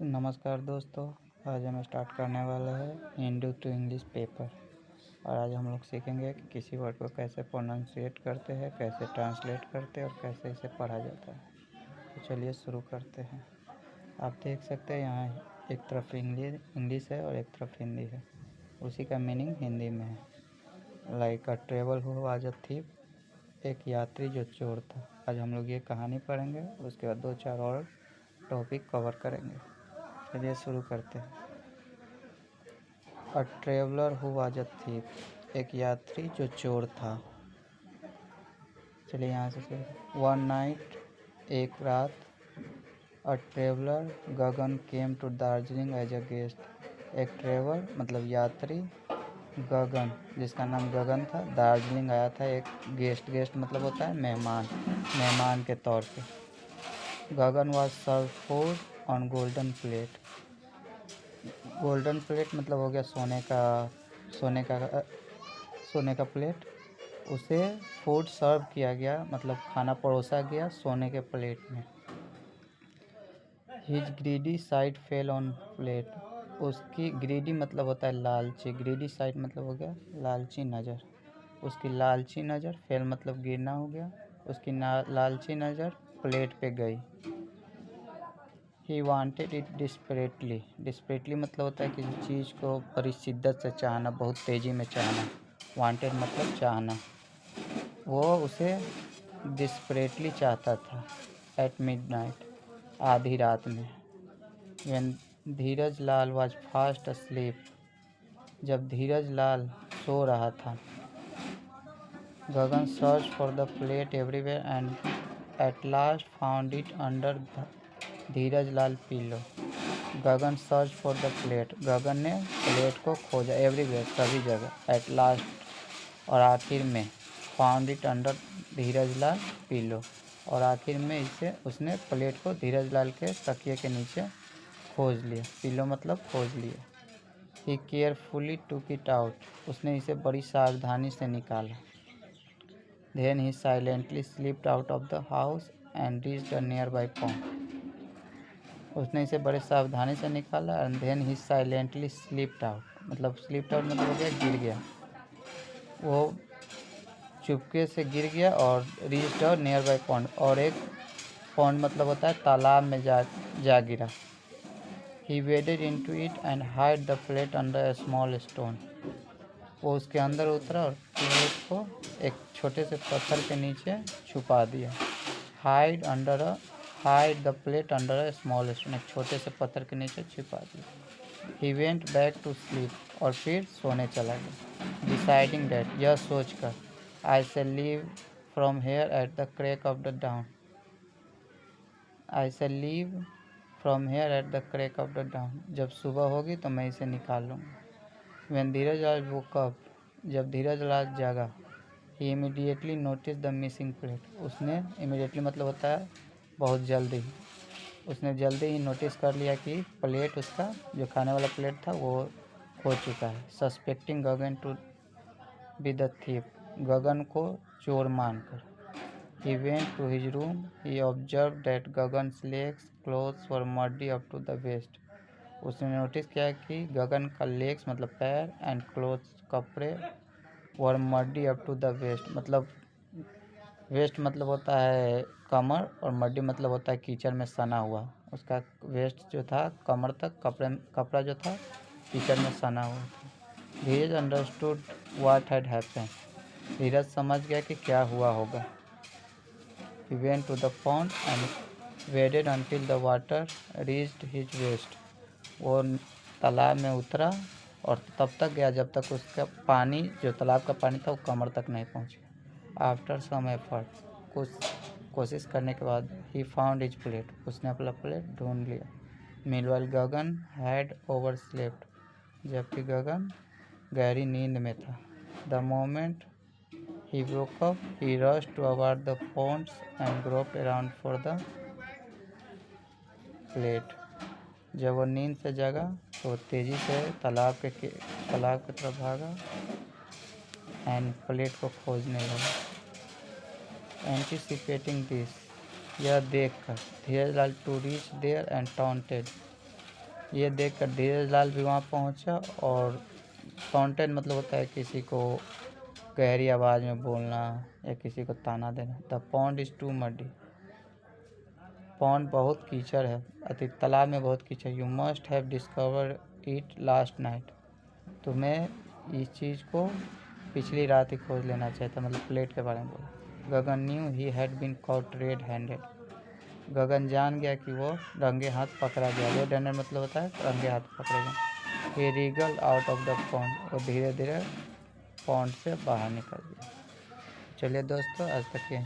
नमस्कार दोस्तों। आज हम स्टार्ट करने वाले हैं हिंदू टू इंग्लिश पेपर। और आज हम लोग सीखेंगे कि किसी वर्ड को कैसे प्रोनाउंसिएट करते हैं, कैसे ट्रांसलेट करते हैं और कैसे इसे पढ़ा जाता है। तो चलिए शुरू करते हैं। आप देख सकते हैं यहाँ एक तरफ इंग्लिश है और एक तरफ हिंदी है। उसी का मीनिंग हिंदी में है। Like a travel who was a thief, एक यात्री जो चोर था। आज हम लोग ये कहानी पढ़ेंगे, उसके बाद 2-4 और टॉपिक कवर करेंगे। चलिए शुरू करते हैं। अ traveller who was a thief, एक यात्री जो चोर था। चलिए यहाँ से शुरू। वन नाइट, एक रात। A traveller Gagan came to Darjeeling as a guest, एक ट्रेवल मतलब यात्री, गगन जिसका नाम गगन था, दार्जिलिंग आया था एक गेस्ट मतलब होता है मेहमान के तौर पे। Gagan was serve food on golden plate, golden plate मतलब हो गया सोने का प्लेट। उसे फूड सर्व किया गया मतलब खाना परोसा गया सोने के प्लेट में। His greedy side fell on plate, उसकी ग्रीडी मतलब होता है लालची, ग्रीडी साइड मतलब हो गया लालची नज़र। उसकी लालची नज़र, फेल मतलब गिरना हो गया, उसकी लालची नज़र प्लेट पे गई। ही वांटेड इट डिस्परेटली मतलब होता है किसी चीज़ को बड़ी शिद्दत से चाहना, बहुत तेज़ी में चाहना। वांटेड मतलब चाहना। वो उसे डिस्परेटली चाहता था। एट मिडनाइट, आधी रात में। When Dheeraj Lal was fast asleep, जब धीरज लाल सो रहा था। Gagan search for the plate everywhere and at last found it under Dheeraj Lal pillow. Gagan search for the plate, Gagan ने प्लेट को खोजा एवरीवेयर सभी जगह, एट लास्ट और आखिर में, found it under Dheeraj Lal pillow और आखिर में इसे उसने प्लेट को धीरज लाल के तकिए के नीचे खोज लिया। पिलो मतलब खोज लिया। He carefully took it out, उसने इसे बड़ी सावधानी से निकाला। Then he silently slipped out of the house and reached a nearby pond, उसने इसे बड़े सावधानी से निकाला। And then he silently slipped out मतलब हो गया गिर गया, वो चुपके से गिर गया। और reached a nearby pond, और एक पॉन्ड मतलब होता है तालाब में जा गिरा। He waded into it and hide the plate under a small stone, वो उसके अंदर उतरा और प्लेट को एक छोटे से पत्थर के नीचे छुपा दिया। Hide the plate under a small stone, एक छोटे से पत्थर के नीचे छुपा दिया। He went back to sleep, और फिर सोने चला गया। डिसाइडिंग डैट, यह सोचकर, I shall leave from here at the crack of the dawn, I shall leave from here at the crack of the dawn, जब सुबह होगी तो मैं इसे निकाल लूँगा। When Dheeraj Lal woke up, जब धीरज लाल जागा। He immediately notice the missing plate, उसने इमीडिएटली मतलब होता है बहुत जल्दी, उसने जल्दी ही नोटिस कर लिया कि प्लेट उसका जो खाने वाला प्लेट था वो खो चुका है। Suspecting Gagan to be the thief, Gagan को चोर मानकर। He went to his room, he observe that Gagan's legs clothes were muddy up to the waist, उसने नोटिस किया कि गगन का लेग्स मतलब पैर एंड क्लोथ्स कपड़े, were muddy up to the waist मतलब वेस्ट मतलब होता है कमर, और मड्डी मतलब होता है कीचड़ में सना हुआ। उसका वेस्ट जो था कमर तक कपड़ा जो था कीचड़ में सना हुआ था। Dheeraj understood what had happened, Dheeraj समझ गया कि क्या हुआ होगा। He went to the pond and waded until the water reached his waist, वो तालाब में उतरा और तब तक गया जब तक उसका पानी जो तालाब का पानी था वो कमर तक नहीं पहुंच गया। आफ्टर सम एफर्ट, कुछ कोशिश करने के बाद, ही फाउंड हिज प्लेट, उसने अपना प्लेट ढूंढ लिया। Meanwhile Gagan had overslept, जबकि गगन गहरी नींद में था। The moment he woke up, he rushed to avoid the ponds and groped around for the plate, जब वो नींद से जगा तो तेज़ी से तालाब की तरफ भागा एंड प्लेट को खोजने लगा। एंटिसिपेटिंग दिस, यह देखकर, Dheeraj Lal to reach there and taunted, ये देखकर धीरज लाल भी वहाँ पहुँचा और फाउंटेन मतलब होता है किसी को गहरी आवाज़ में बोलना या किसी को ताना देना। The pond is too muddy, pond बहुत कीचड़ है, अति तालाब में बहुत कीचड़। You must have discover it last night, तुम्हें इस चीज़ को पिछली रात ही खोज लेना चाहिए था, मतलब प्लेट के बारे में बोला। Gagan knew he had been caught red handed, Gagan जान गया कि वो रंगे हाथ पकड़ा गया। रेड हैंडेड मतलब होता है रंगे हाथ पकड़े गए। He wriggle out of the pond, वो धीरे धीरे पॉन्ड से बाहर निकल गया। चलिए दोस्तों, आज तक ये